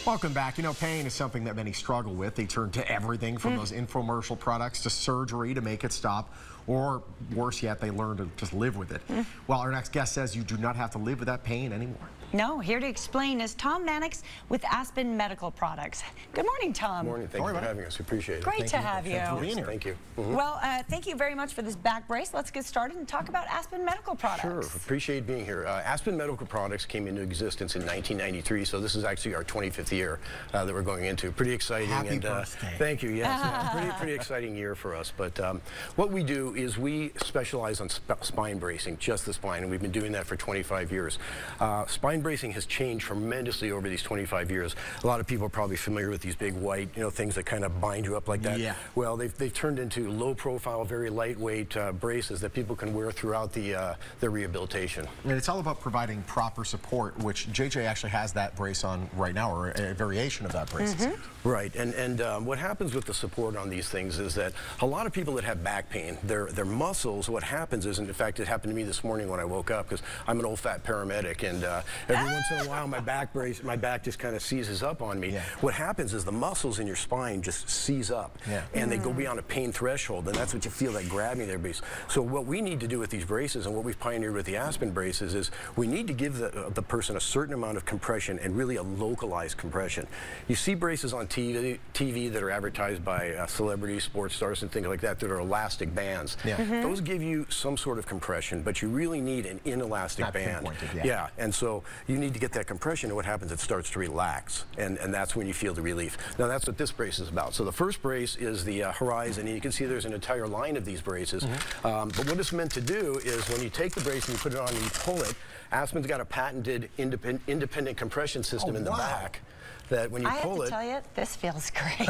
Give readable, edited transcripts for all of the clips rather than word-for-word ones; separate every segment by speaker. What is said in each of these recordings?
Speaker 1: Welcome back. You know, pain is something that many struggle with. They turn to everything from those infomercial products to surgery to make it stop, or worse yet, they learn to just live with it. Well, our next guest says you do not have to live with that pain anymore.
Speaker 2: No, here to explain is Tom Manix with Aspen Medical Products. Good morning, Tom.
Speaker 3: Good morning. Thank you for having us. We appreciate it.
Speaker 2: Great to have you.
Speaker 3: Thank you.
Speaker 2: Well, thank you very much for this back brace. Let's get started and talk about Aspen Medical Products.
Speaker 3: Sure. Appreciate being here. Aspen Medical Products came into existence in 1993, so this is actually our 25th year that we're going into. Pretty exciting.
Speaker 1: Happy birthday.
Speaker 3: Thank you. Yes, pretty exciting year for us. But what we do is we specialize on spine bracing, just the spine, and we've been doing that for 25 years. Spine bracing has changed tremendously over these 25 years. A lot of people are probably familiar with these big white, things that kind of bind you up like that. Yeah. Well, they've turned into low-profile, very lightweight braces that people can wear throughout the rehabilitation.
Speaker 1: And it's all about providing proper support, which JJ actually has that brace on right now, or a variation of that brace.
Speaker 3: Right, and what happens with the support on these things is that a lot of people that have back pain, their muscles, what happens is, and in fact, it happened to me this morning when I woke up, because I'm an old fat paramedic, and every once in a while my back just kind of seizes up on me. What happens is the muscles in your spine just seize up, and they go beyond a pain threshold, and that's what you feel, that grabbing there. So what we need to do with these braces, and what we've pioneered with the Aspen braces, is we need to give the person a certain amount of compression, and really a localized compression. You see braces on TV that are advertised by celebrities, sports stars, and things like that are elastic bands. Those give you some sort of compression, but you really need an inelastic band. And so you need to get that compression, and what happens, it starts to relax, and that's when you feel the relief. Now that's what this brace is about. So the first brace is the Horizon, and you can see there's an entire line of these braces. But what it's meant to do is when you take the brace and you put it on and you pull it, Aspen's got a patented independent compression system in the back, that when you pull it...
Speaker 2: I have to tell you, this feels great.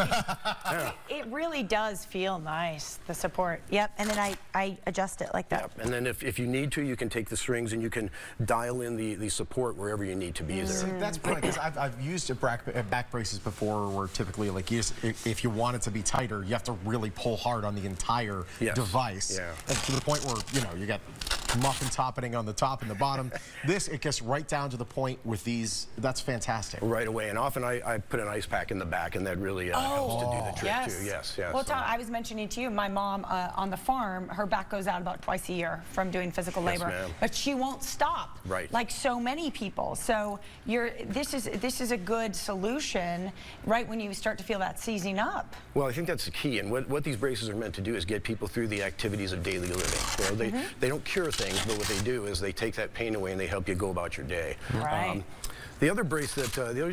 Speaker 2: It really does feel nice, the support. And then I adjust it like that.
Speaker 3: And then if you need to, you can take the strings and you can dial in the support wherever you need to be there.
Speaker 1: See, that's brilliant, because I've used back braces before where typically, like, if you want it to be tighter, you have to really pull hard on the entire device. And to the point where, you got muffin topping on the top and the bottom. It gets right down to the point with these. That's fantastic.
Speaker 3: Right away, and often I put an ice pack in the back, and that really helps to do the trick too. Yes.
Speaker 2: Well, Tom, I was mentioning to you, my mom on the farm, her back goes out about twice a year from doing physical labor, but she won't stop. Like so many people. So this is a good solution right when you start to feel that seizing up.
Speaker 3: Well, I think that's the key, and what these braces are meant to do is get people through the activities of daily living. They don't cure things, but what they do is they take that pain away and they help you go about your day. The other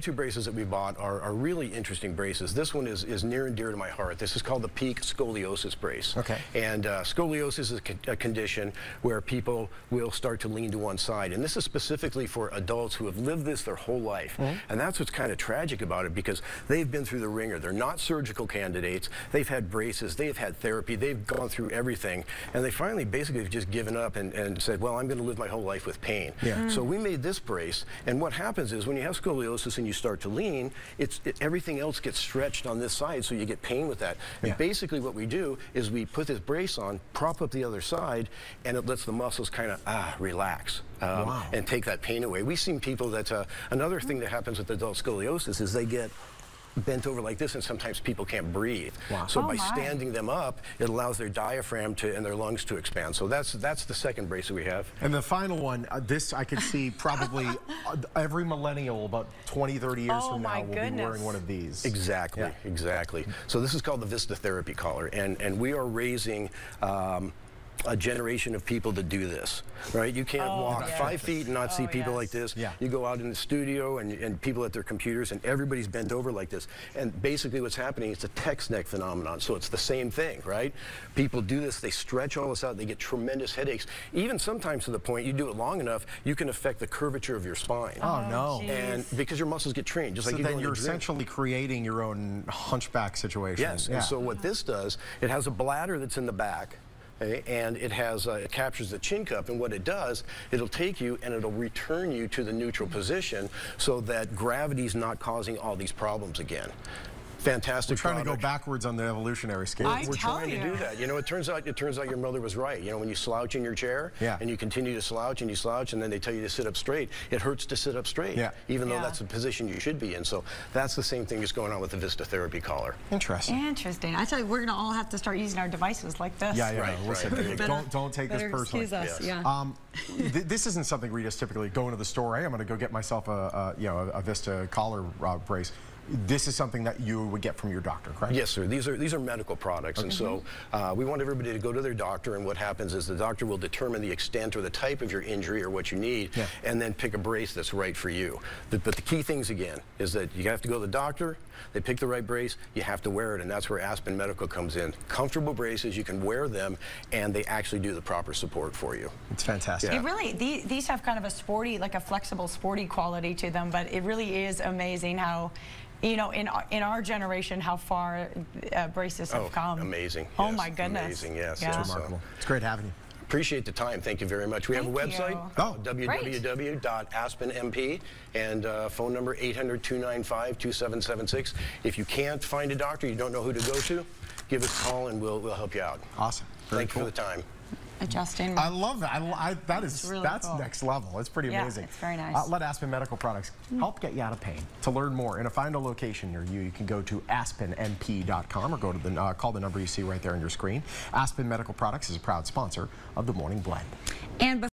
Speaker 3: two braces that we bought are really interesting braces. This one is near and dear to my heart. This is called the Peak Scoliosis Brace. And scoliosis is a condition where people will start to lean to one side. And this is specifically for adults who have lived this their whole life. And that's what's kind of tragic about it, because they've been through the ringer. They're not surgical candidates. They've had braces. They've had therapy. They've gone through everything. And they finally basically have just given up and said, well, I'm going to live my whole life with pain. So we made this brace. And what happens is when you have scoliosis and you start to lean, everything else gets stretched on this side, so you get pain with that. And basically what we do is we put this brace on, prop up the other side, and it lets the muscles kind of relax and take that pain away. We've seen people that, another thing that happens with adult scoliosis is they get bent over like this, and sometimes people can't breathe. So by standing them up, it allows their diaphragm and their lungs to expand. So that's the second brace that we have.
Speaker 1: And the final one, this I could see probably every millennial about 20, 30 years from now will be wearing one of these.
Speaker 3: Exactly. So this is called the Vista Therapy Collar, and we are raising a generation of people to do this, right? You can't walk 5 feet and not see people like this. You go out in the studio and people at their computers, and everybody's bent over like this. And basically what's happening is a text neck phenomenon. So it's the same thing, right? People do this, they stretch all this out, they get tremendous headaches. Even sometimes to the point, you do it long enough, you can affect the curvature of your spine. And because your muscles get trained, just like you do in the gym.
Speaker 1: You're essentially creating your own hunchback situation.
Speaker 3: And so what this does, it has a bladder that's in the back, and it captures the chin cup, and what it does, it'll take you and it'll return you to the neutral position so that gravity's not causing all these problems again. Fantastic.
Speaker 1: We're trying to go backwards on the evolutionary scale.
Speaker 3: We're trying to do that. You know, it turns out your mother was right. You know, when you slouch in your chair and you continue to slouch and you slouch, and then they tell you to sit up straight, it hurts to sit up straight, even though that's the position you should be in. So that's the same thing that's going on with the Vista Therapy Collar.
Speaker 2: Interesting. Interesting. I tell you, we're going to all have to start using our devices like this.
Speaker 1: Don't take this personally.
Speaker 2: Excuse us.
Speaker 1: This isn't something where you just typically go into the store. Hey, I'm going to go get myself a Vista collar brace. This is something that you would get from your doctor, correct?
Speaker 3: Yes, sir. These are medical products, and so we want everybody to go to their doctor, and what happens is the doctor will determine the extent or the type of your injury or what you need, and then pick a brace that's right for you. But the key things, again, is that you have to go to the doctor, they pick the right brace, you have to wear it, and that's where Aspen Medical comes in. Comfortable braces, you can wear them, and they actually do the proper support for you.
Speaker 1: It's fantastic.
Speaker 2: It really, these have kind of a sporty, like a flexible, sporty quality to them, but it really is amazing how, you know, in our generation, how far braces have come.
Speaker 3: Amazing.
Speaker 2: Oh,
Speaker 3: yes,
Speaker 2: my goodness.
Speaker 3: Amazing, yes.
Speaker 1: It's remarkable. It's great having you.
Speaker 3: Appreciate the time. Thank you very much. We have a website, www.aspenmp, and phone number 800-295-2776. If you can't find a doctor, you don't know who to go to, give us a call and we'll help you out.
Speaker 1: Awesome.
Speaker 3: Thank you for the time.
Speaker 2: Adjusting.
Speaker 1: I love that. That's
Speaker 2: really cool.
Speaker 1: next level. It's pretty amazing.
Speaker 2: It's very nice.
Speaker 1: Let Aspen Medical Products help get you out of pain. To learn more and to find a location near you, you can go to aspenmp.com or go to the call the number you see right there on your screen. Aspen Medical Products is a proud sponsor of the Morning Blend.
Speaker 2: And